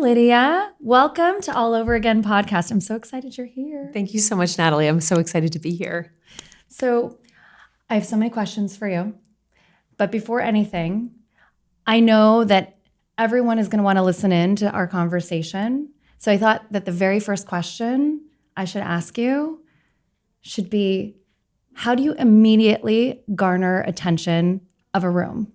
Lydia. Welcome to All Over Again podcast. I'm so excited you're here. Thank you so much, Natalie. I'm so excited to be here. So I have so many questions for you. But before anything, I know that everyone is going to want to listen in to our conversation. So I thought that the very first question I should ask you should be, how do you immediately garner attention of a room?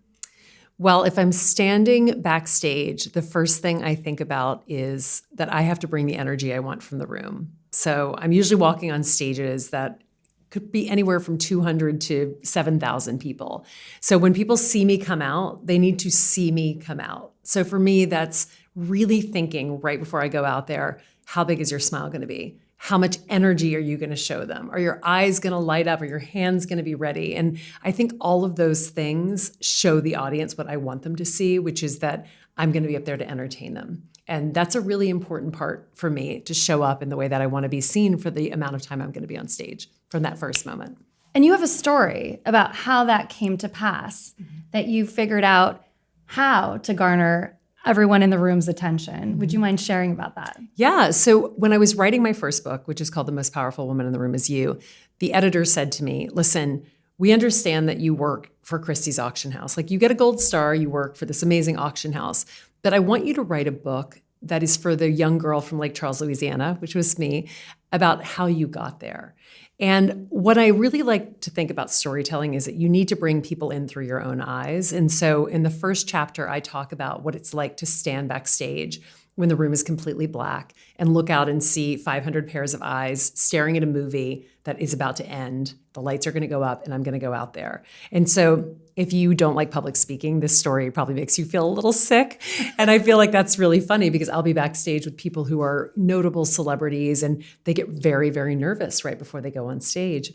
Well, if I'm standing backstage, the first thing I think about is that I have to bring the energy I want from the room. So I'm usually walking on stages that could be anywhere from 200 to 7,000 people. So when people see me come out, they need to see me come out. So for me, that's really thinking right before I go out there, how big is your smile going to be? How much energy are you going to show them? Are your eyes going to light up? Are your hands going to be ready? And I think all of those things show the audience what I want them to see, which is that I'm going to be up there to entertain them. And that's a really important part for me, to show up in the way that I want to be seen for the amount of time I'm going to be on stage from that first moment. And you have a story about how that came to pass, that you figured out how to garner everyone in the room's attention. Would you mind sharing about that? Yeah. So when I was writing my first book, which is called The Most Powerful Woman in the Room Is You, the editor said to me, listen, we understand that you work for Christie's auction house. Like, you get a gold star, you work for this amazing auction house, but I want you to write a book that is for the young girl from Lake Charles, Louisiana, which was me, about how you got there. And what I really like to think about storytelling is that you need to bring people in through your own eyes. And so in the first chapter, I talk about what it's like to stand backstage when the room is completely black and look out and see 500 pairs of eyes staring at a movie that is about to end. The lights are going to go up and I'm going to go out there. And so if you don't like public speaking, this story probably makes you feel a little sick. And I feel like that's really funny because I'll be backstage with people who are notable celebrities and they get very, very nervous right before they go on stage.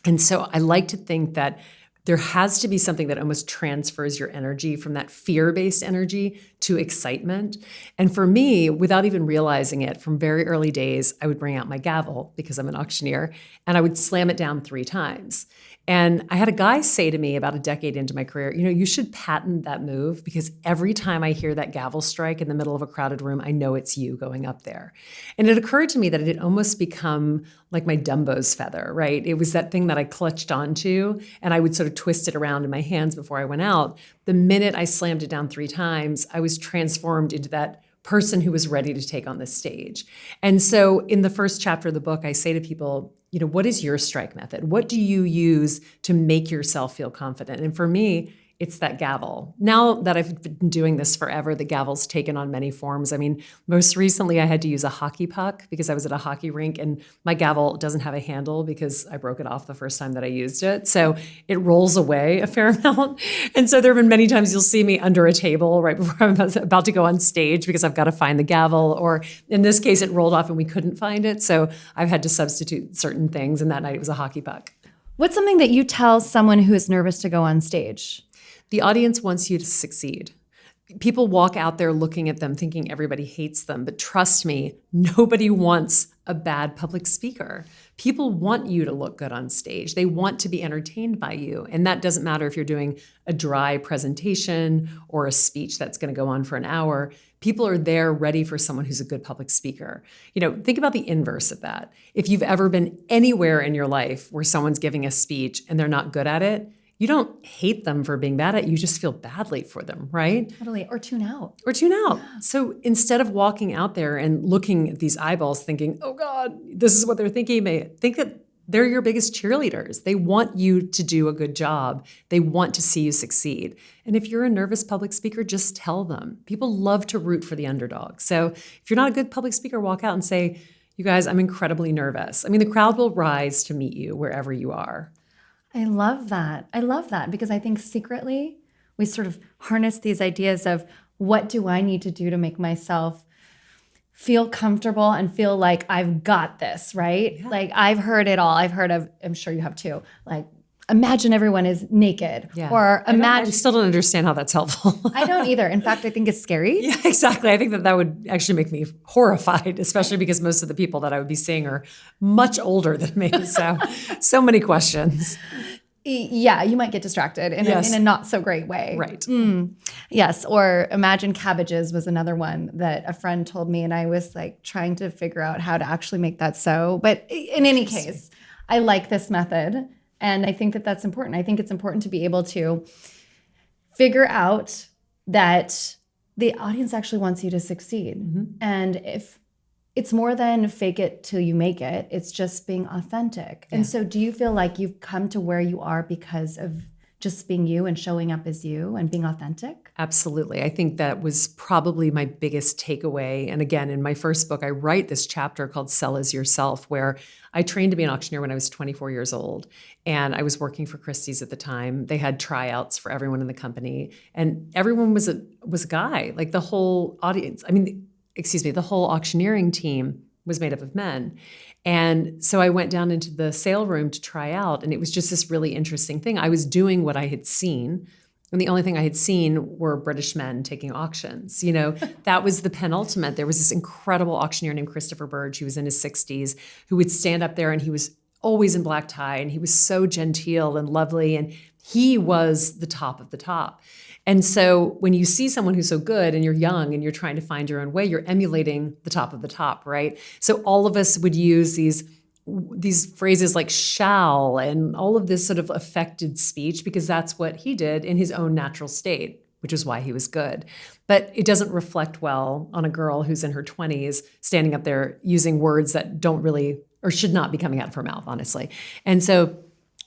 And so I like to think that there has to be something that almost transfers your energy from that fear-based energy to excitement. And for me, without even realizing it, from very early days, I would bring out my gavel because I'm an auctioneer, and I would slam it down 3 times. And I had a guy say to me about a decade into my career, you should patent that move because every time I hear that gavel strike in the middle of a crowded room, I know it's you going up there. And it occurred to me that it had almost become like my Dumbo's feather, right? It was that thing that I clutched onto and I would sort of twist it around in my hands before I went out. The minute I slammed it down 3 times, I was transformed into that person who was ready to take on the stage. And so in the first chapter of the book, I say to people, what is your strike method? What do you use to make yourself feel confident? And for me, it's that gavel. Now that I've been doing this forever, the gavel's taken on many forms. I mean, most recently I had to use a hockey puck because I was at a hockey rink and my gavel doesn't have a handle because I broke it off the first time that I used it. So it rolls away a fair amount. And so there have been many times you'll see me under a table right before I'm about to go on stage because I've got to find the gavel, or in this case, it rolled off and we couldn't find it. So I've had to substitute certain things. And that night it was a hockey puck. What's something that you tell someone who is nervous to go on stage? The audience wants you to succeed. People walk out there looking at them thinking everybody hates them, but trust me, nobody wants a bad public speaker. People want you to look good on stage. They want to be entertained by you. And that doesn't matter if you're doing a dry presentation or a speech that's going to go on for an hour. People are there ready for someone who's a good public speaker. Think about the inverse of that. If you've ever been anywhere in your life where someone's giving a speech and they're not good at it, you don't hate them for being bad at it. You just feel badly for them, right? Totally. Or tune out. Yeah. So instead of walking out there and looking at these eyeballs thinking, oh God, this is what they're thinking, think that they're your biggest cheerleaders. They want you to do a good job. They want to see you succeed. And if you're a nervous public speaker, just tell them. People love to root for the underdog. So if you're not a good public speaker, walk out and say, you guys, I'm incredibly nervous. I mean, the crowd will rise to meet you wherever you are. I love that. Because I think secretly we sort of harness these ideas of what do I need to do to make myself feel comfortable and feel like I've got this, right? Yeah. Like I've heard it all. I've heard of, I'm sure you have too, like imagine everyone is naked. Yeah. Or imagine. I still don't understand how that's helpful. I don't either. In fact, I think it's scary. Yeah, exactly. I think that would actually make me horrified, especially because most of the people that I would be seeing are much older than me. So many questions. Yeah, you might get distracted in a not so great way. Right. Yes. Or imagine cabbages was another one that a friend told me, and I was like trying to figure out how to actually make that so. But in any case, I like this method, and I think that that's important. I think it's important to be able to figure out that the audience actually wants you to succeed. And if it's more than fake it till you make it, it's just being authentic. And so do you feel like you've come to where you are because of just being you and showing up as you and being authentic? Absolutely. I think that was probably my biggest takeaway. And again, in my first book, I write this chapter called Sell as Yourself, where I trained to be an auctioneer when I was 24 years old. And I was working for Christie's at the time. They had tryouts for everyone in the company. And everyone was a guy, like the whole audience. The whole auctioneering team was made up of men. And so I went down into the sale room to try out, and it was just this really interesting thing. I was doing what I had seen, and the only thing I had seen were British men taking auctions. That was the penultimate. There was this incredible auctioneer named Christopher Burge, who was in his 60s, who would stand up there, and he was always in black tie, and he was so genteel and lovely, and he was the top of the top. And so when you see someone who's so good and you're young and you're trying to find your own way, you're emulating the top of the top, right? So all of us would use these phrases like shall and all of this sort of affected speech because that's what he did in his own natural state, which is why he was good. But it doesn't reflect well on a girl who's in her 20s standing up there using words that don't really or should not be coming out of her mouth, honestly. And so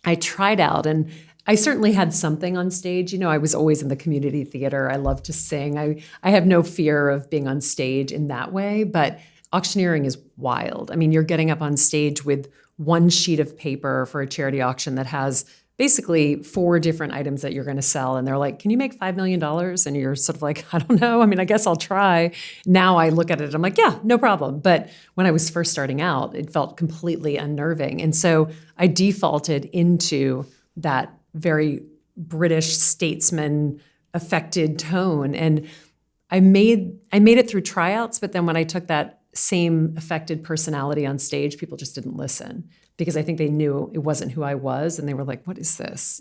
I tried out, and I certainly had something on stage. I was always in the community theater. I love to sing. I have no fear of being on stage in that way, but auctioneering is wild. You're getting up on stage with one sheet of paper for a charity auction that has basically 4 different items that you're going to sell. And they're like, can you make $5 million? And you're sort of like, I don't know. I guess I'll try. Now I look at it, I'm like, yeah, no problem. But when I was first starting out, it felt completely unnerving. And so I defaulted into that very British statesman affected tone. And I made it through tryouts, but then when I took that same affected personality on stage, people just didn't listen because I think they knew it wasn't who I was. And they were like, what is this?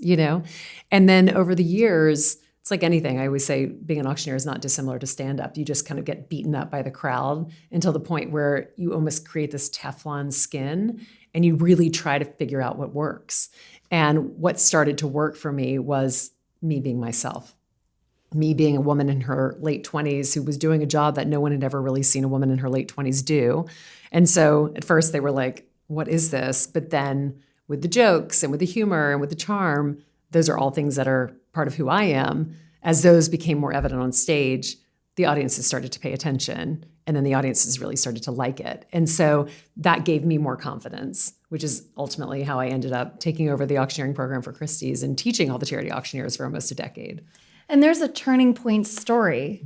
And then over the years, it's like anything. I always say being an auctioneer is not dissimilar to stand-up. You just kind of get beaten up by the crowd until the point where you almost create this Teflon skin and you really try to figure out what works. And what started to work for me was me being myself, me being a woman in her late 20s who was doing a job that no one had ever really seen a woman in her late 20s do. And so at first they were like, what is this? But then with the jokes and with the humor and with the charm, those are all things that are part of who I am. As those became more evident on stage, the audiences started to pay attention. And then the audiences really started to like it. And so that gave me more confidence, which is ultimately how I ended up taking over the auctioneering program for Christie's and teaching all the charity auctioneers for almost a decade. And there's a turning point story.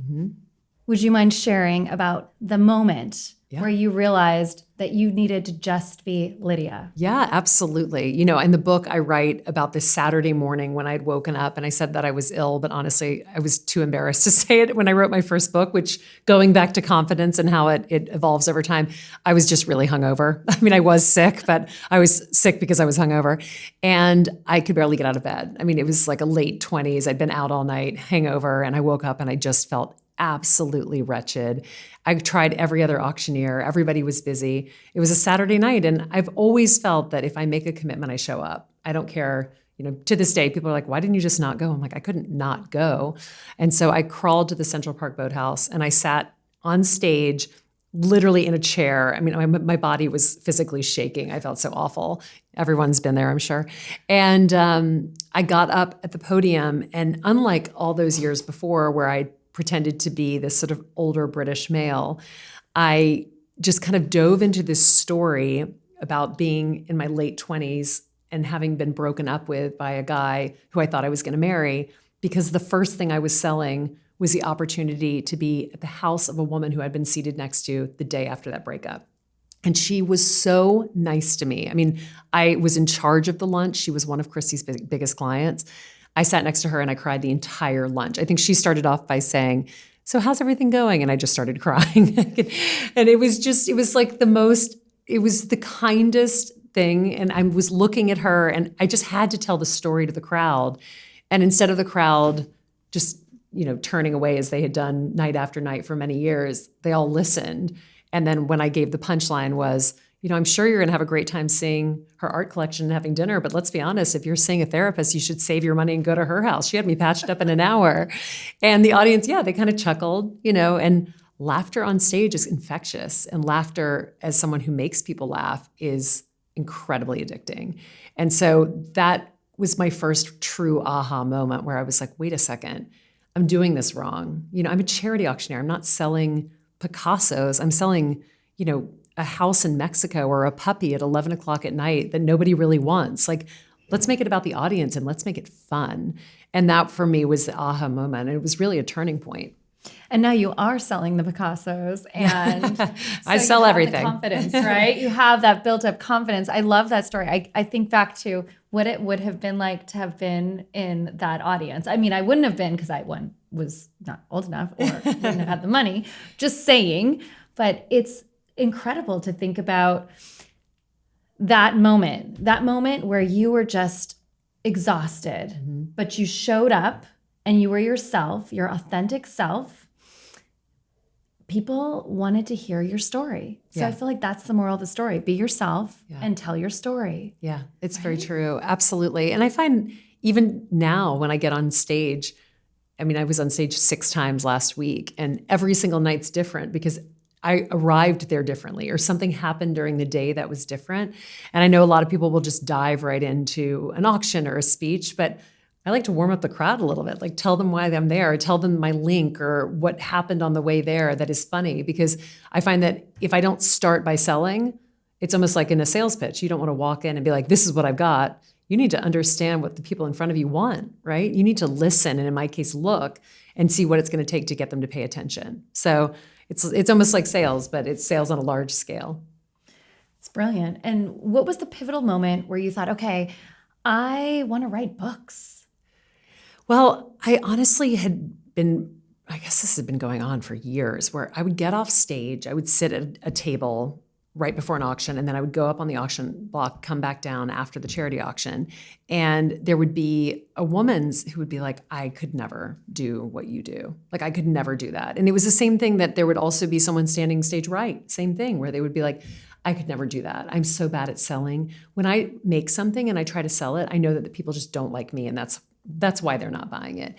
Would you mind sharing about the moment where you realized that you needed to just be Lydia? Yeah, absolutely. In the book, I write about this Saturday morning when I'd woken up and I said that I was ill, but honestly, I was too embarrassed to say it when I wrote my first book, which going back to confidence and how it evolves over time, I was just really hungover. I was sick, but I was sick because I was hungover and I could barely get out of bed. It was like a late 20s. I'd been out all night, hangover, and I woke up and I just felt absolutely wretched. I tried every other auctioneer. Everybody was busy. It was a Saturday night. And I've always felt that if I make a commitment, I show up. I don't care. To this day, people are like, why didn't you just not go? I'm like, I couldn't not go. And so I crawled to the Central Park Boathouse and I sat on stage, literally in a chair. My body was physically shaking. I felt so awful. Everyone's been there, I'm sure. And I got up at the podium. And unlike all those years before where I pretended to be this sort of older British male, I just kind of dove into this story about being in my late 20s and having been broken up with by a guy who I thought I was going to marry, because the first thing I was selling was the opportunity to be at the house of a woman who I'd been seated next to the day after that breakup. And she was so nice to me. I was in charge of the lunch. She was one of Christie's biggest clients. I sat next to her and I cried the entire lunch. I think she started off by saying, so how's everything going? And I just started crying. And it was the kindest thing. And I was looking at her and I just had to tell the story to the crowd. And instead of the crowd just, turning away as they had done night after night for many years, they all listened. And then when I gave the punchline was, I'm sure you're going to have a great time seeing her art collection and having dinner, but let's be honest, if you're seeing a therapist, you should save your money and go to her house. She had me patched up in an hour. And the audience, they kind of chuckled, and laughter on stage is infectious. And laughter, as someone who makes people laugh, is incredibly addicting. And so that was my first true aha moment where I was like, wait a second, I'm doing this wrong. I'm a charity auctioneer. I'm not selling Picassos. I'm selling, a house in Mexico or a puppy at 11 o'clock at night that nobody really wants. Like, let's make it about the audience and let's make it fun. And that for me was the aha moment. And it was really a turning point. And now you are selling the Picassos, and I sell everything. Confidence, right? You have that built up confidence. I love that story. I think back to what it would have been like to have been in that audience. I mean, I wouldn't have been because I was not old enough or wouldn't have had the money, just saying. But it's incredible to think about that moment where you were just exhausted, but you showed up and you were yourself, your authentic self. People wanted to hear your story. So I feel like that's the moral of the story. Be yourself and tell your story. Yeah, it's very true. Absolutely. And I find even now when I get on stage, I was on stage 6 times last week, and every single night's different because I arrived there differently or something happened during the day that was different. And I know a lot of people will just dive right into an auction or a speech, but I like to warm up the crowd a little bit, like tell them why I'm there, tell them my link or what happened on the way there that is funny, because I find that if I don't start by selling, it's almost like in a sales pitch. You don't want to walk in and be like, this is what I've got. You need to understand what the people in front of you want, right? You need to listen, and in my case, look and see what it's going to take to get them to pay attention. So it's almost like sales, but it's sales on a large scale. It's brilliant. And what was the pivotal moment where you thought, okay, I want to write books? Well, I honestly I guess this had been going on for years, where I would get off stage, I would sit at a table right before an auction, and then I would go up on the auction block, come back down after the charity auction, and there would be a woman who would be like, I could never do what you do. Like, I could never do that. And it was the same thing that there would also be someone standing stage right, same thing, where they would be like, I could never do that. I'm so bad at selling. When I make something and I try to sell it, I know that the people just don't like me, and that's why they're not buying it.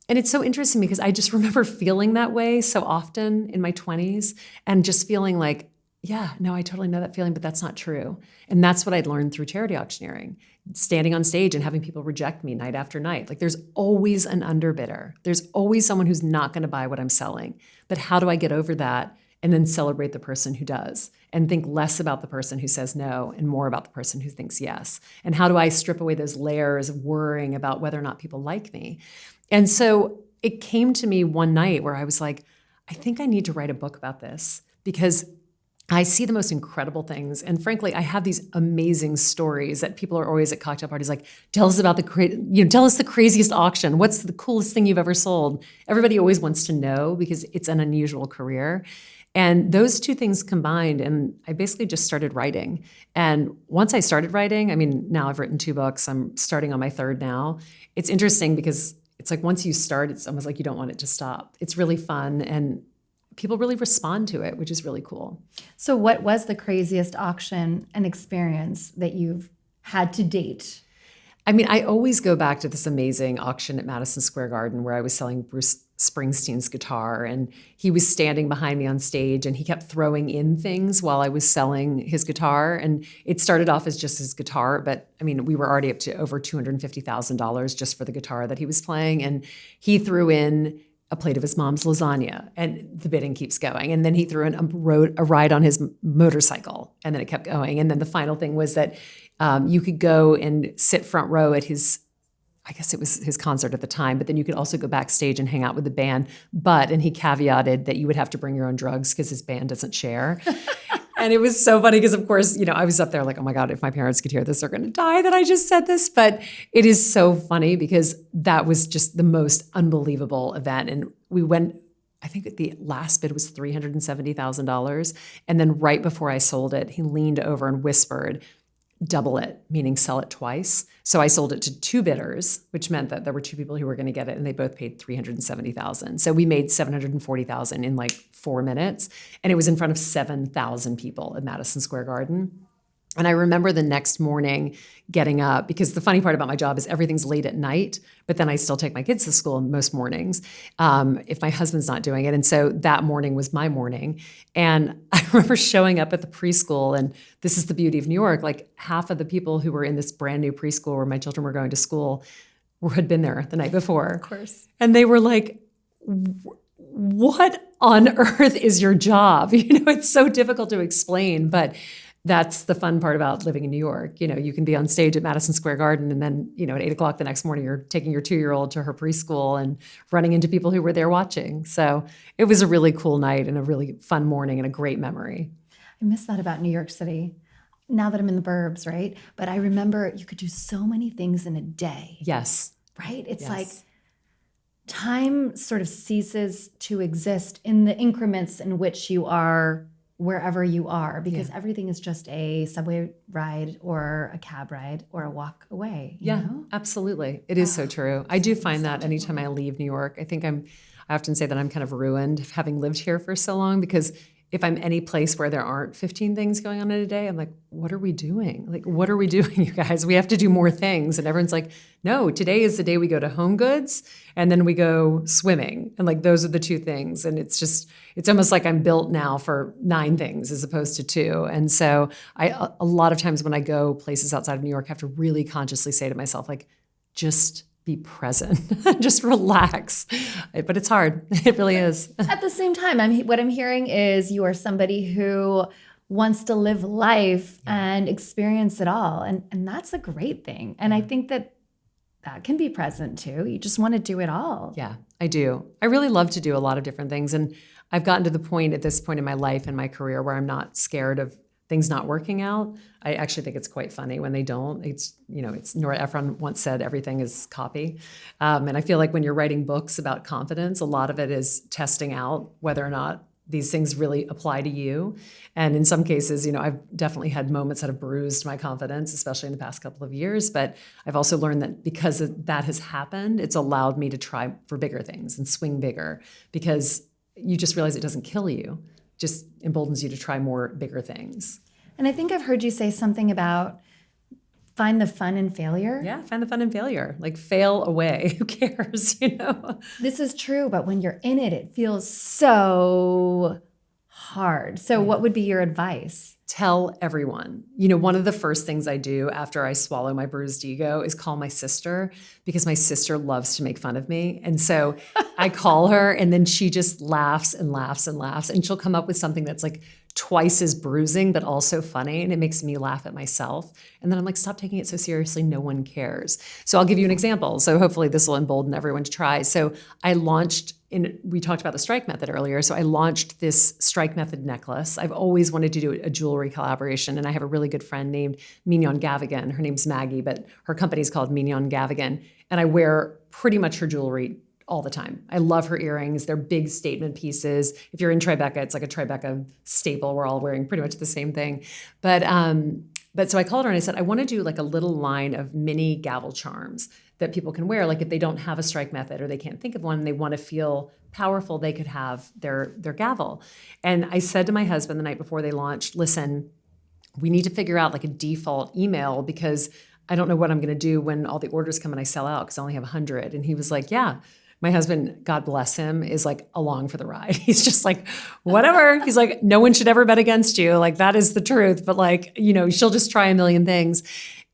And it's so interesting because I just remember feeling that way so often in my 20s and just feeling like, yeah, no, I totally know that feeling, but that's not true. And that's what I'd learned through charity auctioneering, standing on stage and having people reject me night after night. Like, there's always an underbidder. There's always someone who's not going to buy what I'm selling. But how do I get over that and then celebrate the person who does and think less about the person who says no and more about the person who thinks yes? And how do I strip away those layers of worrying about whether or not people like me? And so it came to me one night where I was like, I think I need to write a book about this, because I see the most incredible things. And frankly, I have these amazing stories that people are always at cocktail parties like, tell us about tell us the craziest auction. What's the coolest thing you've ever sold? Everybody always wants to know because it's an unusual career. And those two things combined, and I basically just started writing. And once I started writing, now I've written 2 books. I'm starting on my 3rd now. It's interesting because it's like once you start, it's almost like you don't want it to stop. It's really fun, and people really respond to it, which is really cool. So what was the craziest auction and experience that you've had to date? I always go back to this amazing auction at Madison Square Garden where I was selling Bruce Springsteen's guitar, and he was standing behind me on stage, and he kept throwing in things while I was selling his guitar. And it started off as just his guitar, but we were already up to over $250,000 just for the guitar that he was playing. And he threw in a plate of his mom's lasagna, and the bidding keeps going. And then he threw in a ride on his motorcycle, and then it kept going. And then the final thing was that you could go and sit front row at I guess it was his concert at the time, but then you could also go backstage and hang out with the band. And he caveated that you would have to bring your own drugs because his band doesn't share. And it was so funny because, of course, I was up there like, oh my God, if my parents could hear this, they're going to die that I just said this. But it is so funny because that was just the most unbelievable event. And we went, I think the last bid was $370,000. And then right before I sold it, he leaned over and whispered, double it, meaning sell it twice. So I sold it to 2 bidders, which meant that there were 2 people who were going to get it, and they both paid $370,000. So we made $740,000 in like 4 minutes, and it was in front of 7,000 people at Madison Square Garden. And I remember the next morning getting up, because the funny part about my job is everything's late at night, but then I still take my kids to school most mornings if my husband's not doing it. And so that morning was my morning. And I remember showing up at the preschool, and this is the beauty of New York, like half of the people who were in this brand new preschool where my children were going to school had been there the night before. Of course. And they were like, what on earth is your job? It's so difficult to explain, but that's the fun part about living in New York. You can be on stage at Madison Square Garden, and then, at 8:00 the next morning, you're taking your 2-year-old to her preschool and running into people who were there watching. So it was a really cool night and a really fun morning and a great memory. I miss that about New York City. Now that I'm in the burbs, right? But I remember you could do so many things in a day. Yes. Right? It's Yes. like time sort of ceases to exist in the increments in which you are wherever you are, because everything is just a subway ride or a cab ride or a walk away. You know? Absolutely. It is so true. I do find that anytime I leave New York, I often say that I'm kind of ruined having lived here for so long, because if I'm any place where there aren't 15 things going on in a day, I'm like, what are we doing? Like, what are we doing, you guys? We have to do more things. And everyone's like, no, today is the day we go to Home Goods and then we go swimming. And like, those are the 2 things. And it's almost like I'm built now for 9 things as opposed to 2. And so a lot of times when I go places outside of New York, I have to really consciously say to myself, like, just be present, just relax. But it's hard. It really is. At the same time, what I'm hearing is you are somebody who wants to live life and experience it all. And that's a great thing. And I think that can be present too. You just want to do it all. Yeah, I do. I really love to do a lot of different things. And I've gotten to the point at this point in my life and my career where I'm not scared of things not working out. I actually think it's quite funny when they don't. It's Nora Ephron once said, everything is copy. And I feel like when you're writing books about confidence, a lot of it is testing out whether or not these things really apply to you. And in some cases, I've definitely had moments that have bruised my confidence, especially in the past couple of years. But I've also learned that because that has happened, it's allowed me to try for bigger things and swing bigger, because you just realize it doesn't kill you. Just emboldens you to try more bigger things. And I think I've heard you say something about find the fun in failure. Yeah, find the fun in failure. Like, fail away. Who cares, This is true, but when you're in it, it feels so hard. So what would be your advice? Tell everyone. One of the first things I do after I swallow my bruised ego is call my sister, because my sister loves to make fun of me. And so I call her, and then she just laughs and laughs and laughs. And she'll come up with something that's like twice as bruising, but also funny. And it makes me laugh at myself. And then I'm like, stop taking it so seriously. No one cares. So I'll give you an example. So hopefully this will embolden everyone to try. So we talked about the strike method earlier. So I launched this strike method necklace. I've always wanted to do a jewelry collaboration. And I have a really good friend named Mignon Gavigan. Her name's Maggie, but her company's called Mignon Gavigan. And I wear pretty much her jewelry all the time. I love her earrings. They're big statement pieces. If you're in Tribeca, it's like a Tribeca staple. We're all wearing pretty much the same thing. But so I called her and I said, I want to do like a little line of mini gavel charms that people can wear. Like if they don't have a strike method or they can't think of one and they want to feel powerful, they could have their gavel. And I said to my husband the night before they launched, listen, we need to figure out like a default email, because I don't know what I'm going to do when all the orders come and I sell out, because I only have 100. And he was like, yeah. My husband, God bless him, is like along for the ride. He's just like, whatever. He's like, no one should ever bet against you. Like, that is the truth. But like, she'll just try a million things.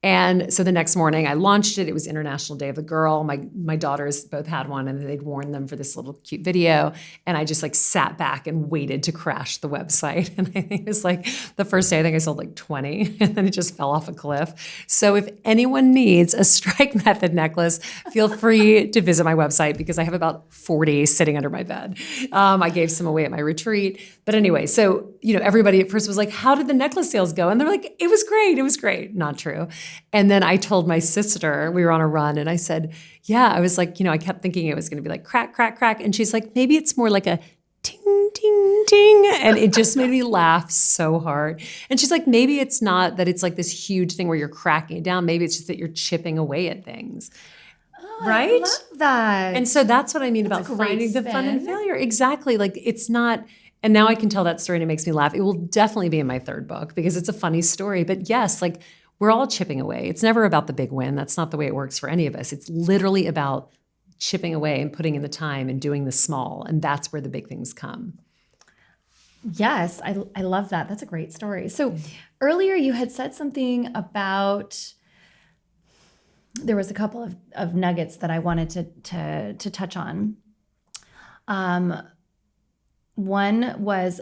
And so the next morning I launched it. It was International Day of the Girl. My daughters both had one, and they'd worn them for this little cute video. And I just like sat back and waited to crash the website. And I think it was like the first day, I think I sold like 20, and then it just fell off a cliff. So if anyone needs a strike method necklace, feel free to visit my website, because I have about 40 sitting under my bed. I gave some away at my retreat. But anyway, so, everybody at first was like, how did the necklace sales go? And they're like, it was great. It was great. Not true. And then I told my sister, we were on a run, and I said, yeah, I was like, I kept thinking it was going to be like crack, crack, crack. And she's like, maybe it's more like a ting, ting, ting. And it just made me laugh so hard. And she's like, maybe it's not that it's like this huge thing where you're cracking it down. Maybe it's just that you're chipping away at things. Right? I love that. And so that's what I mean about a great finding the fun in spin. failure. Exactly. Like it's not, and now I can tell that story and it makes me laugh. It will definitely be in my third book because it's a funny story. But yes, like we're all chipping away. It's never about the big win. That's not the way it works for any of us. It's literally about chipping away and putting in the time and doing the small. And that's where the big things come. Yes, I love that. That's a great story. So earlier you had said something about, there was a couple of nuggets that I wanted to touch on. One was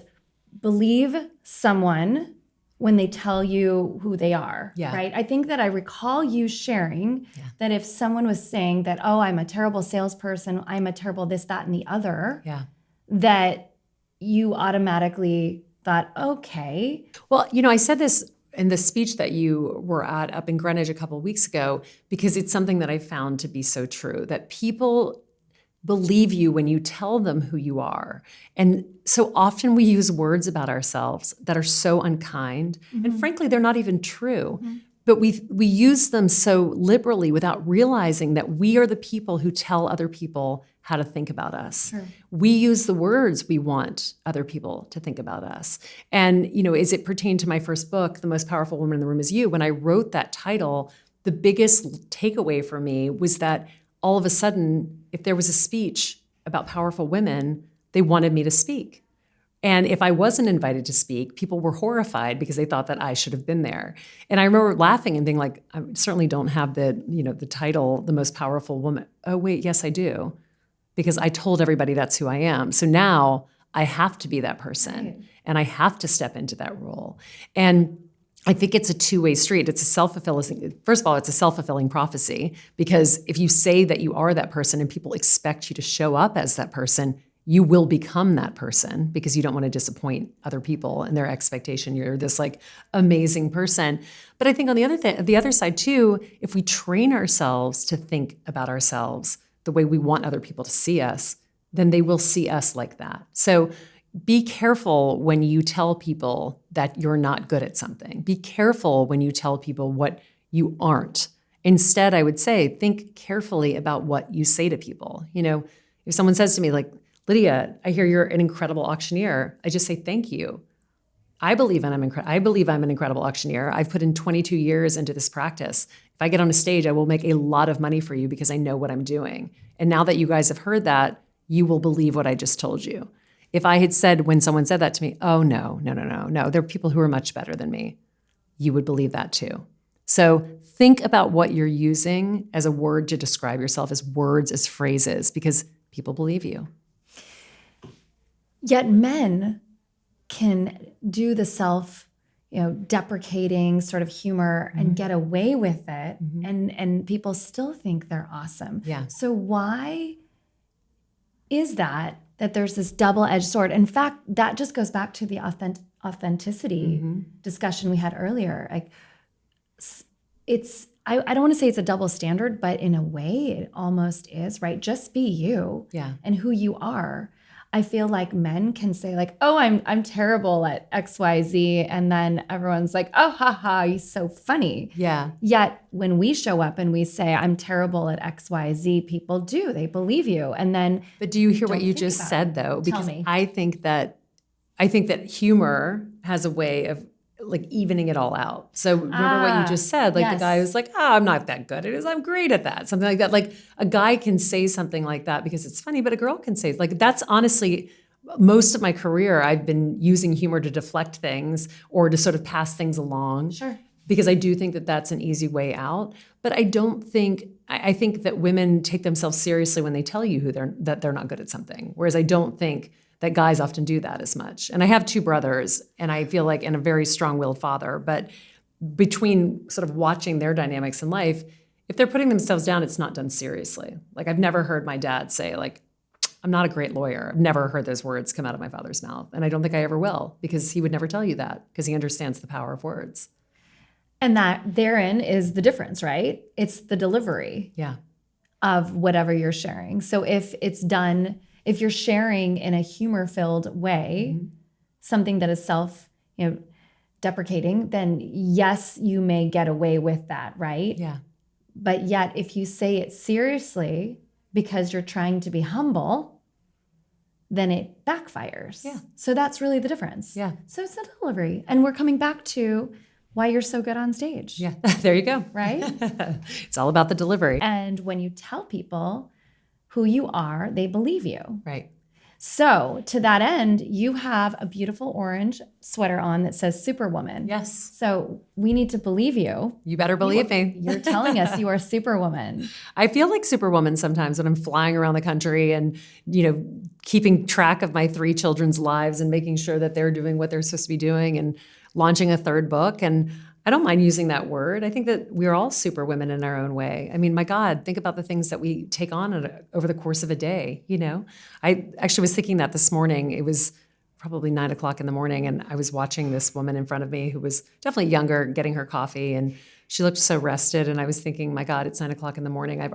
believe someone when they tell you who they are, right? I think that I recall you sharing that if someone was saying that, oh, I'm a terrible salesperson, I'm a terrible this, that, and the other, that you automatically thought, okay. Well, I said this in the speech that you were at up in Greenwich a couple of weeks ago, because it's something that I found to be so true, that people believe you when you tell them who you are. And so often we use words about ourselves that are so unkind. And frankly, they're not even true. But we use them so liberally without realizing that we are the people who tell other people how to think about us. Sure. We use the words we want other people to think about us. And, as it pertained to my first book, The Most Powerful Woman in the Room Is You, when I wrote that title, the biggest takeaway for me was that all of a sudden, if there was a speech about powerful women, they wanted me to speak. And if I wasn't invited to speak, people were horrified because they thought that I should have been there. And I remember laughing and being like, I certainly don't have the title, The Most Powerful Woman. Oh, wait, yes, I do. Because I told everybody that's who I am. So now I have to be that person. Right. And I have to step into that role. And I think it's a two-way street. It's a first of all, it's a self-fulfilling prophecy, because if you say that you are that person and people expect you to show up as that person, you will become that person because you don't want to disappoint other people and their expectation. You're this amazing person. But I think on the other side too, if we train ourselves to think about ourselves the way we want other people to see us, then they will see us like that. So be careful when you tell people that you're not good at something. Be careful when you tell people what you aren't. Instead, I would say, think carefully about what you say to people. If someone says to me like, Lydia, I hear you're an incredible auctioneer, I just say, thank you. I believe I'm an incredible auctioneer. I've put in 22 years into this practice. If I get on a stage, I will make a lot of money for you because I know what I'm doing. And now that you guys have heard that, you will believe what I just told you. If I had said, when someone said that to me, oh, no, there are people who are much better than me, you would believe that too. So think about what you're using as a word to describe yourself, as words, as phrases, because people believe you. Yet men can do the deprecating sort of humor and get away with it, and people still think they're awesome. Yeah. So why is that there's this double-edged sword? In fact, that just goes back to the authenticity discussion we had earlier. Like, I don't want to say it's a double standard, but in a way it almost is, right? Just be you and who you are. I feel like men can say like, oh, I'm terrible at XYZ. And then everyone's like, oh, haha, you're so funny. Yeah. Yet when we show up and we say, I'm terrible at XYZ, people do. They believe you. And then. But do you hear what you just said though? Because I think that humor has a way of evening it all out. So remember what you just said, the guy was like, I'm not that good at it. I'm great at that. Something like that. Like a guy can say something like that because it's funny, but a girl can say, that's honestly, most of my career, I've been using humor to deflect things or to sort of pass things along. Sure. Because I do think that that's an easy way out. But I think that women take themselves seriously when they tell you that they're not good at something. Whereas I don't think that guys often do that as much. And I have two brothers, and I feel like, and a very strong-willed father, but between sort of watching their dynamics in life, if they're putting themselves down, it's not done seriously. I've never heard my dad say, I'm not a great lawyer. I've never heard those words come out of my father's mouth. And I don't think I ever will, because he would never tell you that, because he understands the power of words. And that therein is the difference, right? It's the delivery of whatever you're sharing. So if it's done if you're sharing in a humor-filled way, something that is self-deprecating, then yes, you may get away with that, right? Yeah. But yet, if you say it seriously because you're trying to be humble, then it backfires. Yeah. So that's really the difference. Yeah. So it's the delivery. And we're coming back to why you're so good on stage. Yeah. There you go. Right? It's all about the delivery. And when you tell people who you are, they believe you. Right. So to that end, you have a beautiful orange sweater on that says Superwoman. Yes. So we need to believe you. You better believe me. You're telling us you are Superwoman. I feel like Superwoman sometimes when I'm flying around the country and, keeping track of my 3 children's lives and making sure that they're doing what they're supposed to be doing and launching a 3rd book. And I don't mind using that word. I think that we're all superwomen in our own way. I mean, my God, think about the things that we take on over the course of a day, I actually was thinking that this morning. It was probably 9 o'clock in the morning, and I was watching this woman in front of me who was definitely younger, getting her coffee, and she looked so rested. And I was thinking, my God, it's 9 o'clock in the morning. I've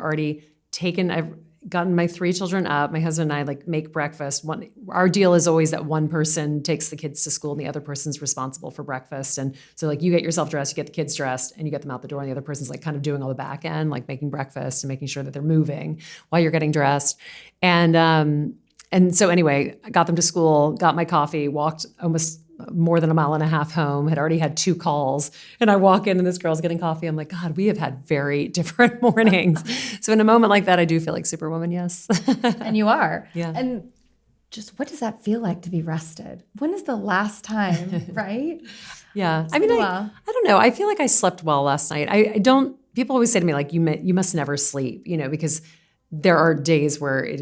gotten my 3 children up. My husband and I make breakfast. Our deal is always that one person takes the kids to school and the other person's responsible for breakfast. And so you get yourself dressed, you get the kids dressed, and you get them out the door. And the other person's kind of doing all the back end, making breakfast and making sure that they're moving while you're getting dressed. And so anyway, I got them to school, got my coffee, walked almost more than a mile and a half home, had already had 2 calls. And I walk in and this girl's getting coffee. I'm like, God, we have had very different mornings. So in a moment like that, I do feel like Superwoman, yes. And you are. Yeah. And just what does that feel like to be rested? When is the last time, right? Yeah. I don't know. I feel like I slept well last night. People always say to me, you must never sleep, because there are days where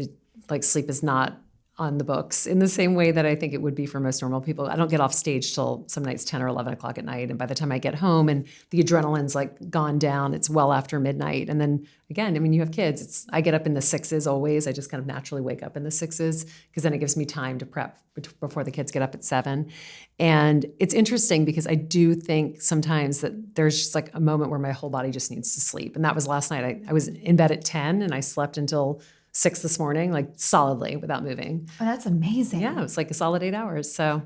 sleep is not on the books in the same way that I think it would be for most normal people. I don't get off stage till some nights 10 or 11 o'clock at night. And by the time I get home and the adrenaline's gone down, it's well after midnight. And then again, you have kids. I get up in the 6s always. I just kind of naturally wake up in the 6s because then it gives me time to prep before the kids get up at 7. And it's interesting because I do think sometimes that there's just a moment where my whole body just needs to sleep. And that was last night. I was in bed at 10 and I slept until 6 this morning, solidly without moving. Oh, that's amazing. Yeah, it was a solid 8 hours. So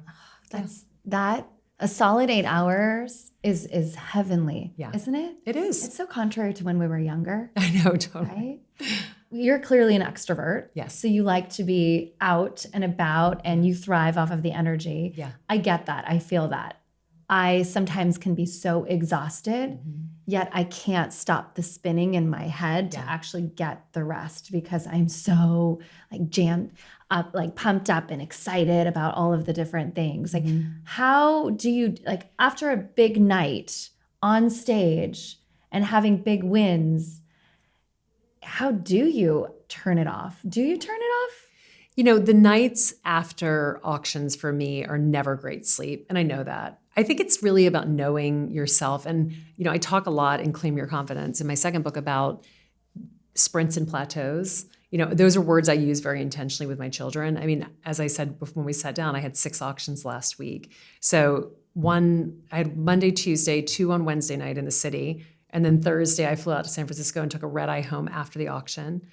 a solid 8 hours is heavenly, isn't it? It is. It's so contrary to when we were younger. I know, totally. Right? You're clearly an extrovert. Yes. So you like to be out and about and you thrive off of the energy. Yeah. I get that. I feel that. I sometimes can be so exhausted, yet I can't stop the spinning in my head to actually get the rest because I'm so jammed up, pumped up and excited about all of the different things. How do you, after a big night on stage and having big wins, how do you turn it off? Do you turn it off? The nights after auctions for me are never great sleep. And I know that. I think it's really about knowing yourself. And, I talk a lot in Claim Your Confidence in my 2nd book about sprints and plateaus. Those are words I use very intentionally with my children. As I said when we sat down, I had 6 auctions last week. So I had Monday, Tuesday, 2 on Wednesday night in the city. And then Thursday, I flew out to San Francisco and took a red-eye home after the auction.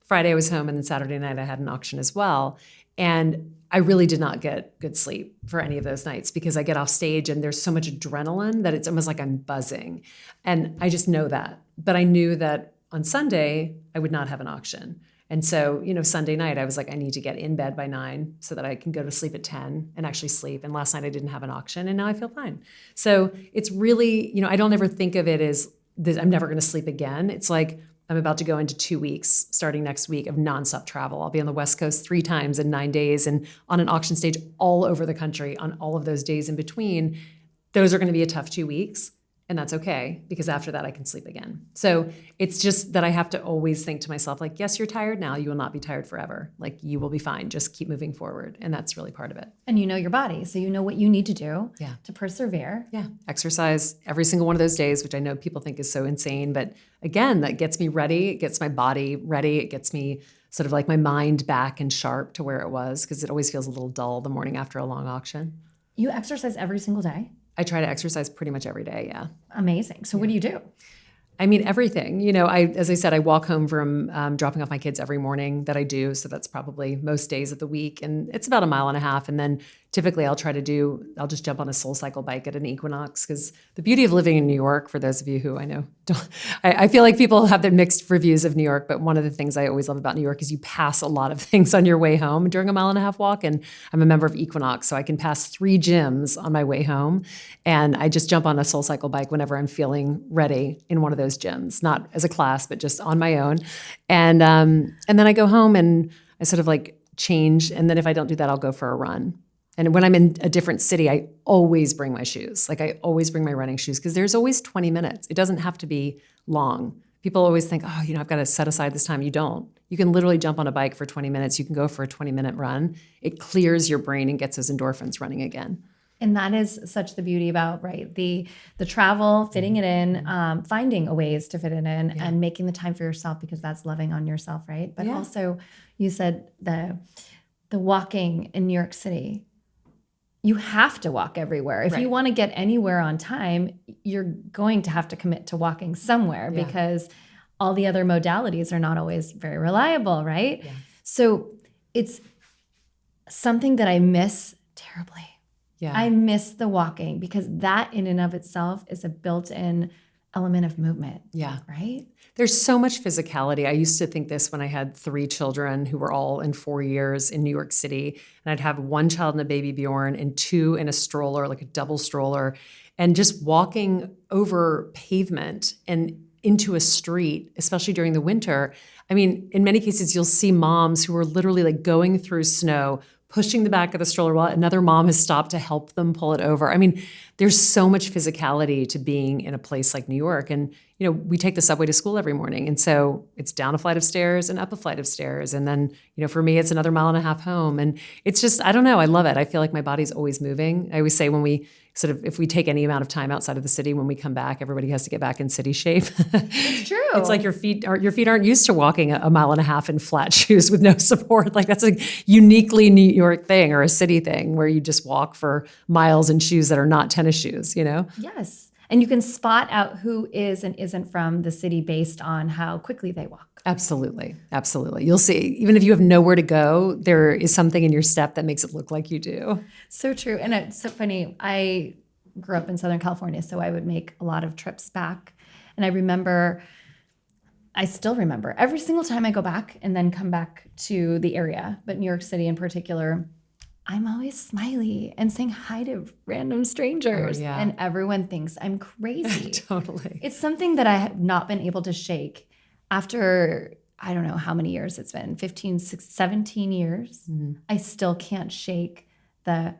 Friday, I was home, and then Saturday night, I had an auction as well. And I really did not get good sleep for any of those nights because I get off stage and there's so much adrenaline that it's almost like I'm buzzing. And I just know that. But I knew that on Sunday, I would not have an auction. And so, Sunday night, I was I need to get in bed by 9 so that I can go to sleep at 10 and actually sleep. And last night, I didn't have an auction, and now I feel fine. So it's really, I don't ever think of it as this, I'm never going to sleep again. It's I'm about to go into 2 weeks, starting next week, of nonstop travel. I'll be on the West Coast 3 times in 9 days and on an auction stage all over the country on all of those days in between. Those are going to be a tough 2 weeks, and that's okay because after that I can sleep again. So it's just that I have to always think to myself, yes, you're tired now. You will not be tired forever. You will be fine. Just keep moving forward. And that's really part of it. And you know your body. So you know what you need to do to persevere. Yeah. Exercise every single one of those days, which I know people think is so insane. But again, that gets me ready. It gets my body ready. It gets me sort of my mind back and sharp to where it was because it always feels a little dull the morning after a long auction. You exercise every single day? I try to exercise pretty much every day, yeah. Amazing. So what do you do? I mean, everything. As I said, I walk home from dropping off my kids every morning that I do. So that's probably most days of the week. And it's about 1.5 miles. And then typically I'll just jump on a SoulCycle bike at an equinox, because the beauty of living in New York, for those of you who I know don't, I feel like people have their mixed reviews of New York, but one of the things I always love about New York is you pass a lot of things on your way home during a 1.5 mile walk. And I'm a member of Equinox, so I can pass 3 gyms on my way home. And I just jump on a SoulCycle bike whenever I'm feeling ready in one of those gyms, not as a class, but just on my own. And then I go home and I sort of like change. And then if I don't do that, I'll go for a run. And when I'm in a different city, I always bring my shoes. Like I always bring my running shoes, because there's always 20 minutes. It doesn't have to be long. People always think, oh, I've got to set aside this time. You don't. You can literally jump on a bike for 20 minutes. You can go for a 20-minute run. It clears your brain and gets those endorphins running again. And that is such the beauty about, right, the travel, fitting it in, finding a ways to fit it in, and making the time for yourself, because that's loving on yourself, right? But also, you said the walking in New York City. You have to walk everywhere. If you want to get anywhere on time, you're going to have to commit to walking somewhere, because all the other modalities are not always very reliable, right? Yeah. So it's something that I miss terribly. Yeah. I miss the walking, because that in and of itself is a built-in element of movement. Yeah. Right? There's so much physicality. I used to think this when I had 3 children who were all in 4 years in New York City. And I'd have 1 child in a baby Bjorn and 2 in a stroller, like a double stroller. And just walking over pavement and into a street, especially during the winter. I mean, in many cases, you'll see moms who are literally like going through snow, pushing the back of the stroller while another mom has stopped to help them pull it over. I mean, there's so much physicality to being in a place like New York. And, we take the subway to school every morning. And so it's down a flight of stairs and up a flight of stairs. And then, for me, it's another 1.5 miles home. And it's just, I don't know, I love it. I feel like my body's always moving. I always say if we take any amount of time outside of the city, when we come back, everybody has to get back in city shape. It's true. It's like your feet aren't used to walking 1.5 miles in flat shoes with no support. Like that's a uniquely New York thing, or a city thing, where you just walk for miles in shoes that are not tennis shoes, Yes. And you can spot out who is and isn't from the city based on how quickly they walk. Absolutely. Absolutely. You'll see, even if you have nowhere to go, there is something in your step that makes it look like you do. So true. And it's so funny. I grew up in Southern California, so I would make a lot of trips back. And I still remember every single time I go back and then come back to the area, but New York City in particular, I'm always smiley and saying hi to random strangers. Oh, yeah. And everyone thinks I'm crazy. Totally. It's something that I have not been able to shake after, I don't know how many years it's been, 15, 16, 17 years. Mm-hmm. I still can't shake the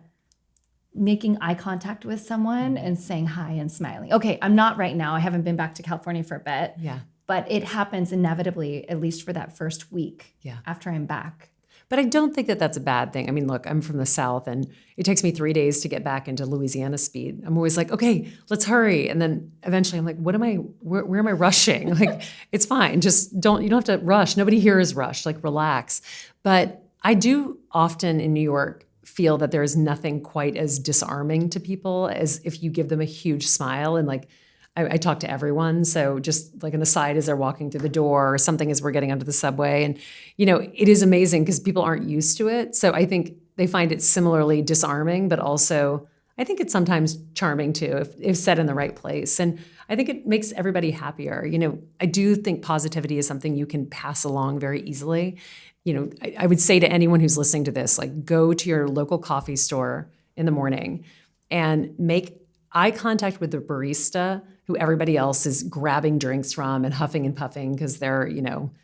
making eye contact with someone and saying hi and smiling. Okay, I'm not right now. I haven't been back to California for a bit. Yeah. But it happens inevitably, at least for that first week after I'm back. But I don't think that that's a bad thing. I mean, look, I'm from the South, and it takes me 3 days to get back into Louisiana speed. I'm always like, okay, let's hurry. And then eventually I'm like, where am I rushing? Like, it's fine. Just you don't have to rush. Nobody here is rushed. Like, relax. But I do often in New York feel that there is nothing quite as disarming to people as if you give them a huge smile. And like, I talk to everyone. So just like an aside as they're walking through the door, or something as we're getting onto the subway. And, it is amazing because people aren't used to it. So I think they find it similarly disarming, but also I think it's sometimes charming too, if said in the right place. And I think it makes everybody happier. I do think positivity is something you can pass along very easily. I would say to anyone who's listening to this, like, go to your local coffee store in the morning and make eye contact with the barista who everybody else is grabbing drinks from and huffing and puffing because they're,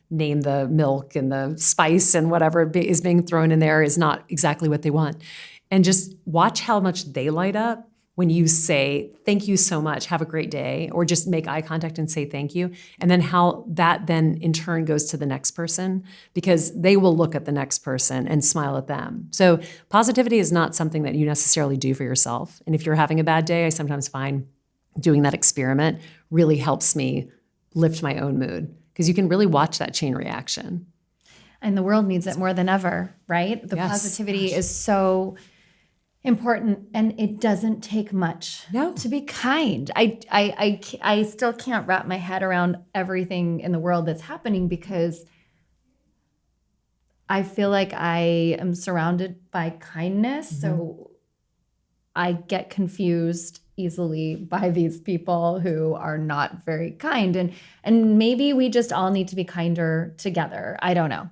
name the milk and the spice and whatever is being thrown in there is not exactly what they want. And just watch how much they light up when you say, thank you so much, have a great day, or just make eye contact and say thank you. And then how that then in turn goes to the next person, because they will look at the next person and smile at them. So positivity is not something that you necessarily do for yourself. And if you're having a bad day, I sometimes find doing that experiment really helps me lift my own mood, because you can really watch that chain reaction. And the world needs it more than ever, right? The positivity is so important, and it doesn't take much No. to be kind. I still can't wrap my head around everything in the world that's happening, because I feel like I am surrounded by kindness. Mm-hmm. So I get confused easily by these people who are not very kind. And maybe we just all need to be kinder together. I don't know.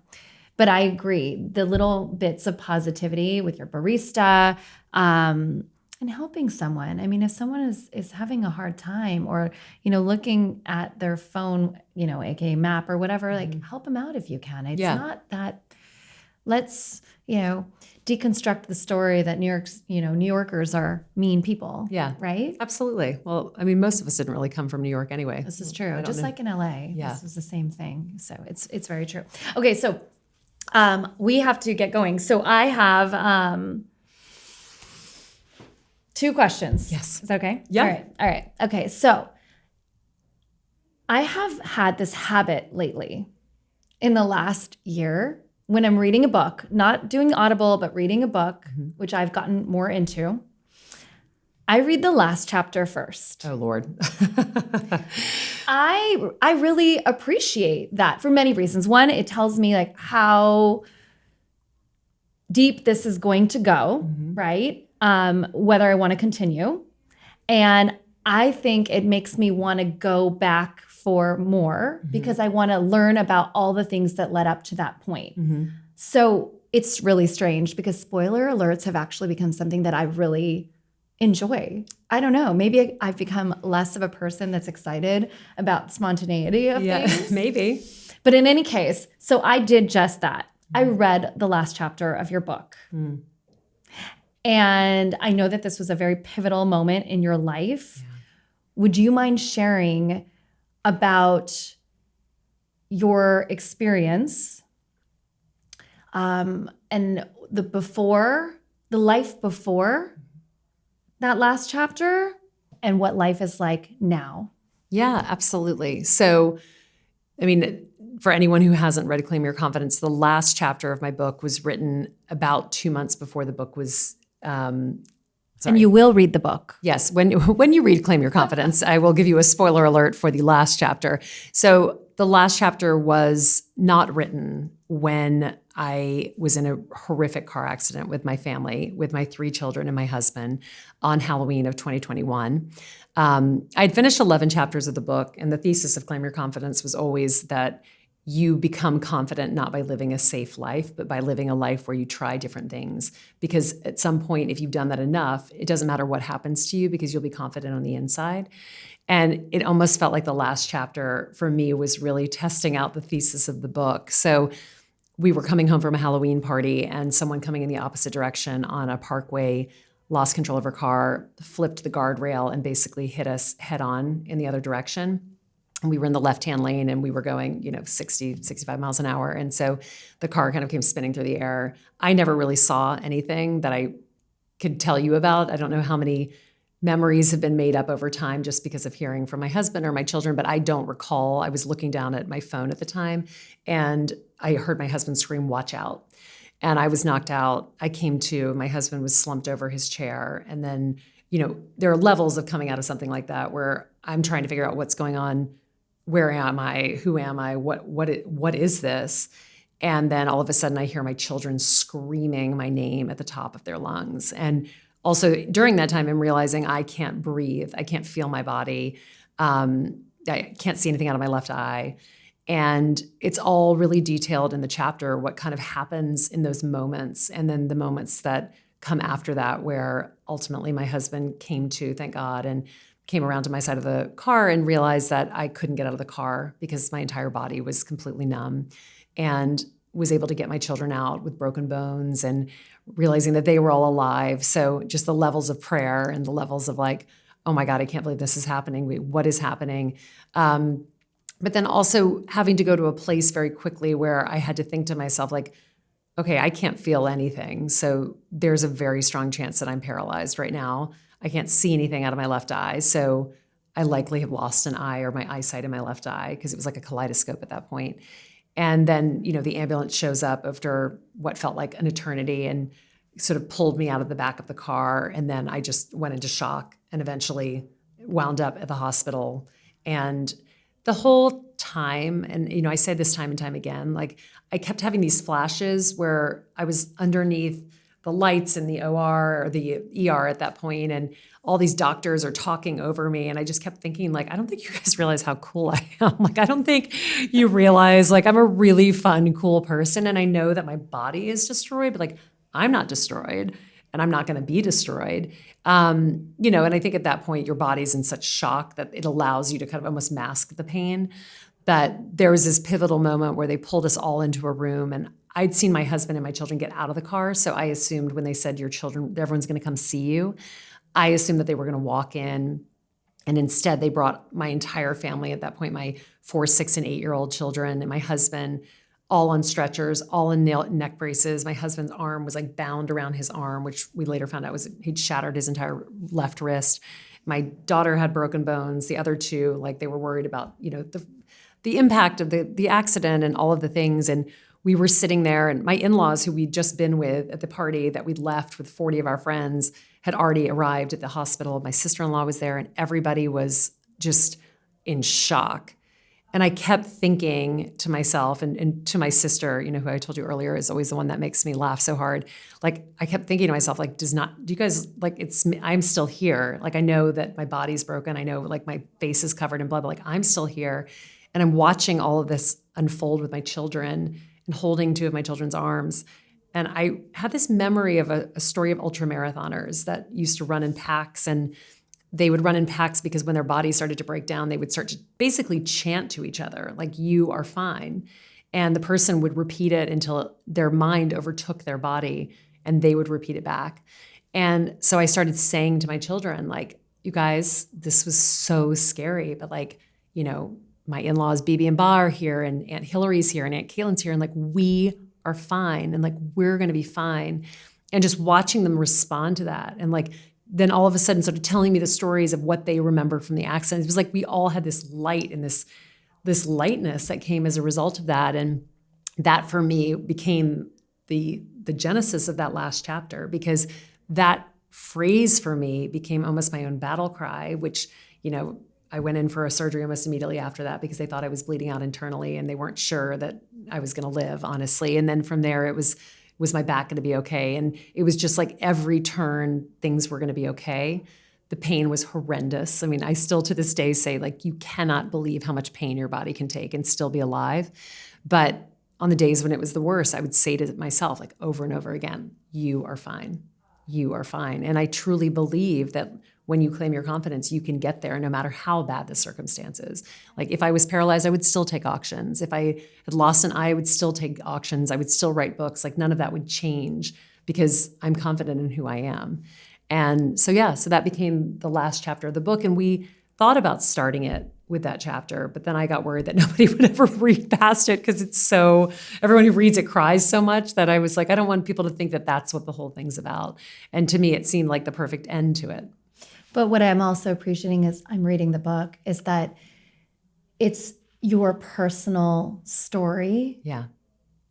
But I agree. The little bits of positivity with your barista, and helping someone. I mean, if someone is having a hard time, or, looking at their phone, aka map or whatever, like, help them out if you can. It's not that, let's, deconstruct the story that New Yorkers are mean people. Yeah. Right? Absolutely. Well, I mean, most of us didn't really come from New York anyway. This is true. Just like in LA. Yeah. This is the same thing. So it's very true. Okay, so we have to get going. So I have 2 questions. Yes. Is that okay? Yeah. All right. Okay, so I have had this habit lately in the last year, when I'm reading a book, not doing Audible, but reading a book, which I've gotten more into. I read the last chapter first. Oh, Lord. I really appreciate that for many reasons. One, it tells me like how deep this is going to go, right? Whether I want to continue. And I think it makes me want to go back for more, because I want to learn about all the things that led up to that point. So it's really strange, because spoiler alerts have actually become something that I really enjoy. I don't know. Maybe I've become less of a person that's excited about spontaneity of things. Maybe. But in any case, so I did just that. I read the last chapter of your book. And I know that this was a very pivotal moment in your life. Yeah. Would you mind sharing about your experience and the life before that last chapter, and what life is like now? Yeah, absolutely. So, I mean, for anyone who hasn't read Claim Your Confidence, the last chapter of my book was written about 2 months before the book was. And you will read the book. Yes, when you read Claim Your Confidence, I will give you a spoiler alert for the last chapter. So the last chapter was not written when I was in a horrific car accident with my family, with my 3 children and my husband, on Halloween of 2021. I'd finished 11 chapters of the book, and the thesis of Claim Your Confidence was always that you become confident not by living a safe life, but by living a life where you try different things. Because at some point, if you've done that enough, it doesn't matter what happens to you, because you'll be confident on the inside. And it almost felt like the last chapter for me was really testing out the thesis of the book. So we were coming home from a Halloween party, and someone coming in the opposite direction on a parkway lost control of her car, flipped the guardrail, and basically hit us head on in the other direction. And we were in the left-hand lane, and we were going, 60, 65 miles an hour. And so the car kind of came spinning through the air. I never really saw anything that I could tell you about. I don't know how many memories have been made up over time just because of hearing from my husband or my children, but I don't recall. I was looking down at my phone at the time, and I heard my husband scream, "Watch out." And I was knocked out. I came to, my husband was slumped over his chair. And then, there are levels of coming out of something like that where I'm trying to figure out what's going on. Where am I? Who am I? What is this? And then all of a sudden I hear my children screaming my name at the top of their lungs. And also during that time, I'm realizing I can't breathe. I can't feel my body. I can't see anything out of my left eye. And it's all really detailed in the chapter, what kind of happens in those moments. And then the moments that come after that, where ultimately my husband came to, thank God, and came around to my side of the car and realized that I couldn't get out of the car because my entire body was completely numb, and was able to get my children out with broken bones and realizing that they were all alive. So just the levels of prayer and the levels of like, oh my God, I can't believe this is happening. What is happening? But then also having to go to a place very quickly where I had to think to myself like, okay, I can't feel anything. So there's a very strong chance that I'm paralyzed right now. I can't see anything out of my left eye. So I likely have lost an eye or my eyesight in my left eye, because it was like a kaleidoscope at that point. And then, the ambulance shows up after what felt like an eternity. And sort of pulled me out of the back of the car. And then I just went into shock and eventually wound up at the hospital. And the whole time, and I say this time and time again, like I kept having these flashes where I was underneath the lights in the OR or the ER at that point, and all these doctors are talking over me. And I just kept thinking, like, I don't think you guys realize how cool I am. Like, I don't think you realize, like, I'm a really fun, cool person. And I know that my body is destroyed, but like, I'm not destroyed and I'm not going to be destroyed. And I think at that point, your body's in such shock that it allows you to kind of almost mask the pain. But there was this pivotal moment where they pulled us all into a room, and I'd seen my husband and my children get out of the car. So I assumed when they said everyone's going to come see you, I assumed that they were going to walk in. And instead they brought my entire family at that point, my 4, 6, and 8-year-old children and my husband, all on stretchers, all in neck braces. My husband's arm was like bound around his arm, which we later found out he'd shattered his entire left wrist. My daughter had broken bones. The other two, like they were worried about, the impact of the accident and all of the things. And we were sitting there, and my in-laws, who we'd just been with at the party that we'd left with 40 of our friends, had already arrived at the hospital. My sister-in-law was there, and everybody was just in shock. And I kept thinking to myself and to my sister, who I told you earlier is always the one that makes me laugh so hard. Like, I kept thinking to myself, like, do you guys, like, I'm still here. Like, I know that my body's broken. I know, like, my face is covered in blood, but like, I'm still here. And I'm watching all of this unfold with my children and holding 2 of my children's arms. And I had this memory of a story of ultramarathoners that used to run in packs, and they would run in packs because when their bodies started to break down, they would start to basically chant to each other, like, you are fine. And the person would repeat it until their mind overtook their body, and they would repeat it back. And so I started saying to my children, like, you guys, this was so scary, but like, my in-laws, Bibi and Ba, are here, and Aunt Hillary's here, and Aunt Caitlin's here, and like, we are fine, and like, we're going to be fine. And just watching them respond to that, and like, then all of a sudden sort of telling me the stories of what they remember from the accident. It was like we all had this light and this lightness that came as a result of that. And that for me became the genesis of that last chapter, because that phrase for me became almost my own battle cry, which, I went in for a surgery almost immediately after that because they thought I was bleeding out internally and they weren't sure that I was going to live, honestly. And then from there, it was my back going to be okay? And it was just like every turn, things were going to be okay. The pain was horrendous. I mean, I still to this day say, like, you cannot believe how much pain your body can take and still be alive. But on the days when it was the worst, I would say to myself, like, over and over again, you are fine. You are fine. And I truly believe that when you claim your confidence, you can get there no matter how bad the circumstances. Like, if I was paralyzed, I would still take auctions. If I had lost an eye, I would still take auctions. I would still write books. Like, none of that would change because I'm confident in who I am. And so that became the last chapter of the book. And we thought about starting it with that chapter, but then I got worried that nobody would ever read past it because everyone who reads it cries so much that I was like, I don't want people to think that that's what the whole thing's about. And to me, it seemed like the perfect end to it. But what I'm also appreciating as I'm reading the book is that it's your personal story. Yeah.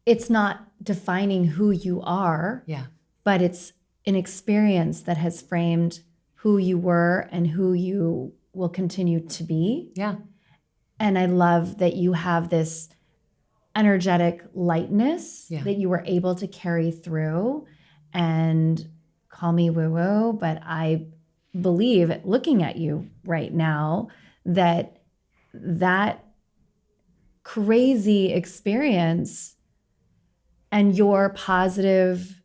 It's not defining who you are. Yeah. But it's an experience that has framed who you were and who you will continue to be. Yeah. And I love that you have this energetic lightness that you were able to carry through. And call me woo-woo, but I believe, looking at you right now, that crazy experience and your positive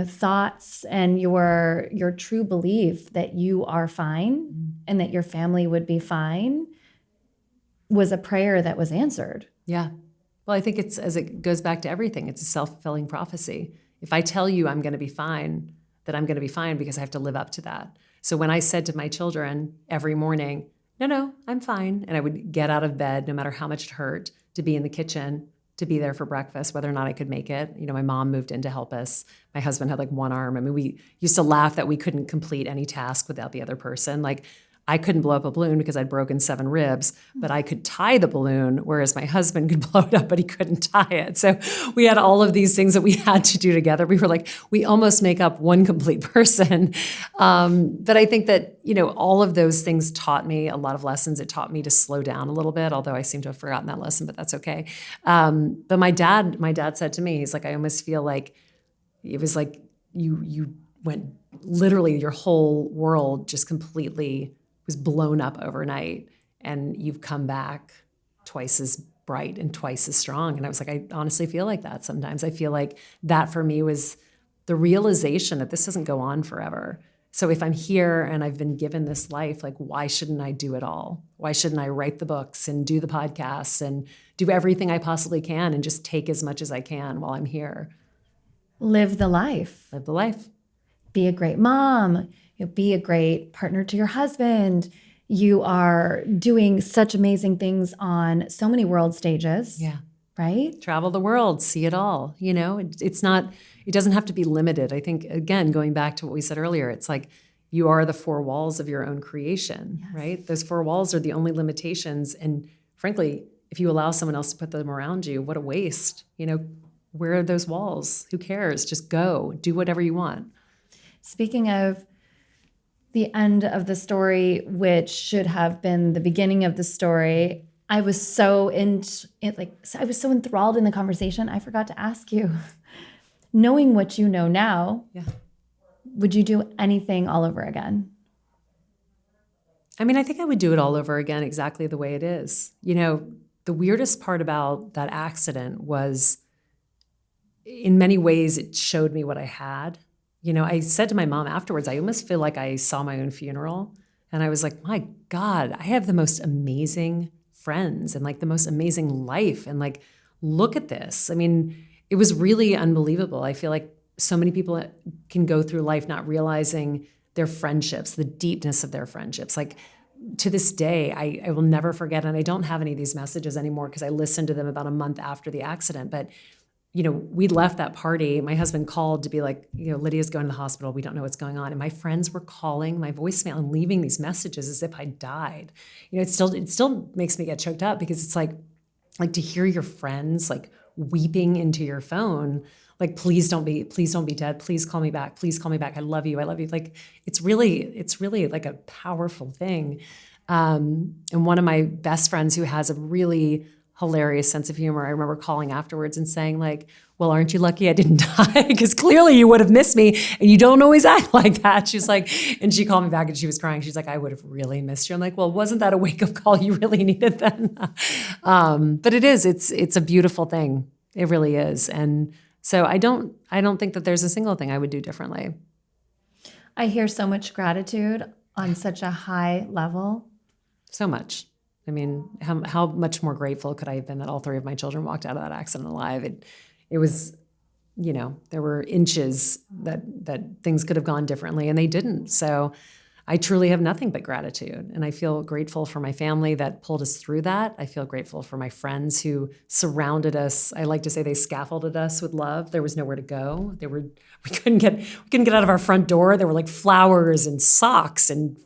thoughts and your true belief that you are fine and that your family would be fine was a prayer that was answered. Yeah. Well, I think it's, as it goes back to everything, it's a self-fulfilling prophecy. If I tell you I'm going to be fine, that I'm going to be fine because I have to live up to that. So when I said to my children every morning, no, I'm fine. And I would get out of bed, no matter how much it hurt, to be in the kitchen, to be there for breakfast, whether or not I could make it. My mom moved in to help us. My husband had like one arm. I mean, we used to laugh that we couldn't complete any task without the other person. Like, I couldn't blow up a balloon because I'd broken 7 ribs, but I could tie the balloon, whereas my husband could blow it up, but he couldn't tie it. So we had all of these things that we had to do together. We were like, we almost make up one complete person. But I think that, all of those things taught me a lot of lessons. It taught me to slow down a little bit, although I seem to have forgotten that lesson, but that's okay. But my dad said to me, he's like, I almost feel like it was like you went literally, your whole world just completely was blown up overnight, and you've come back twice as bright and twice as strong. And I was like, I honestly feel like that sometimes. I feel like that for me was the realization that this doesn't go on forever. So if I'm here and I've been given this life, like, why shouldn't I do it all? Why shouldn't I write the books and do the podcasts and do everything I possibly can and just take as much as I can while I'm here? Live the life. Live the life. Be a great mom. Be a great partner to your husband. You are doing such amazing things on so many world stages. Yeah. Right? Travel the world, see it all. It doesn't have to be limited. I think, again, going back to what we said earlier, it's like you are the 4 walls of your own creation, yes. Right? Those 4 walls are the only limitations. And frankly, if you allow someone else to put them around you, what a waste. Where are those walls? Who cares? Just go, do whatever you want. Speaking of the end of the story, which should have been the beginning of the story, I was so enthralled in the conversation, I forgot to ask you, knowing what you know now, yeah. Would you do anything all over again? I mean, I think I would do it all over again exactly the way it is. The weirdest part about that accident was, in many ways, it showed me what I had. I said to my mom afterwards, I almost feel like I saw my own funeral. And I was like, my God, I have the most amazing friends and like the most amazing life. And like, look at this. I mean, it was really unbelievable. I feel like so many people can go through life not realizing their friendships, the deepness of their friendships. Like, to this day, I will never forget, and I don't have any of these messages anymore because I listened to them about a month after the accident, but we left that party. My husband called to be like, Lydia's going to the hospital. We don't know what's going on. And my friends were calling my voicemail and leaving these messages as if I died. It still makes me get choked up because it's like to hear your friends like weeping into your phone, like, please don't be dead. Please call me back. Please call me back. I love you. I love you. Like, it's really like a powerful thing. And one of my best friends who has a really hilarious sense of humor, I remember calling afterwards and saying like, well, aren't you lucky I didn't die? Because clearly you would have missed me and you don't always act like that. She's like, and she called me back and she was crying. She's like, I would have really missed you. I'm like, well, wasn't that a wake-up call you really needed then? But it's a beautiful thing. It really is. And so I don't think that there's a single thing I would do differently. I hear so much gratitude on such a high level. So much. I mean, how much more grateful could I have been that all 3 of my children walked out of that accident alive? It was, there were inches that things could have gone differently, and they didn't. So I truly have nothing but gratitude. And I feel grateful for my family that pulled us through that. I feel grateful for my friends who surrounded us. I like to say they scaffolded us with love. There was nowhere to go. We couldn't get out of our front door. There were like flowers and socks and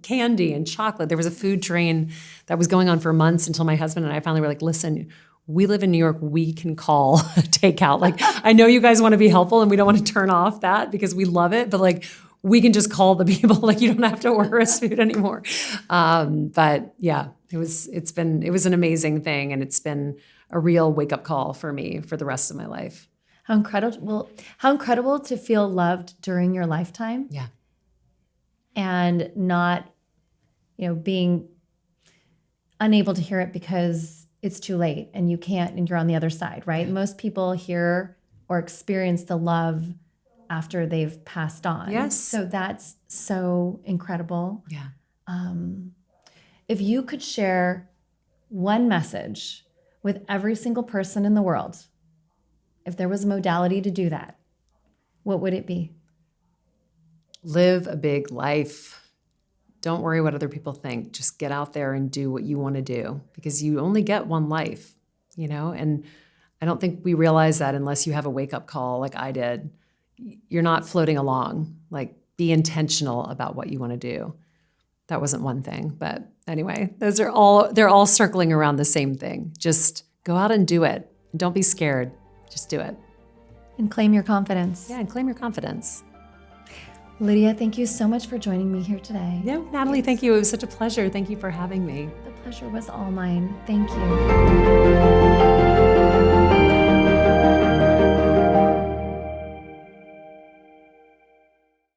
candy and chocolate. There was a food train that was going on for months until my husband and I finally were like, listen, we live in New York. We can call takeout. Like, I know you guys want to be helpful and we don't want to turn off that because we love it, but like, we can just call the people. Like, you don't have to order us food anymore. But yeah, it was an amazing thing, and it's been a real wake up call for me for the rest of my life. How incredible to feel loved during your lifetime. Yeah, and not, being unable to hear it because it's too late and you can't, and you're on the other side, right? Yeah. Most people hear or experience the love after they've passed on. Yes. So that's so incredible. Yeah. If you could share one message with every single person in the world, if there was a modality to do that, what would it be? Live a big life. Don't worry what other people think. Just get out there and do what you want to do, because you only get one life, and I don't think we realize that unless you have a wake-up call like I did. You're not floating along. Like, be intentional about what you want to do. that wasn't one thing. But anyway, they're all circling around the same thing. Just go out and do it. Don't be scared. Just do it. And claim your confidence. Yeah, and claim your confidence. Lydia, thank you so much for joining me here today. Yeah, Natalie, thank you. It was such a pleasure. Thank you for having me. The pleasure was all mine. Thank you.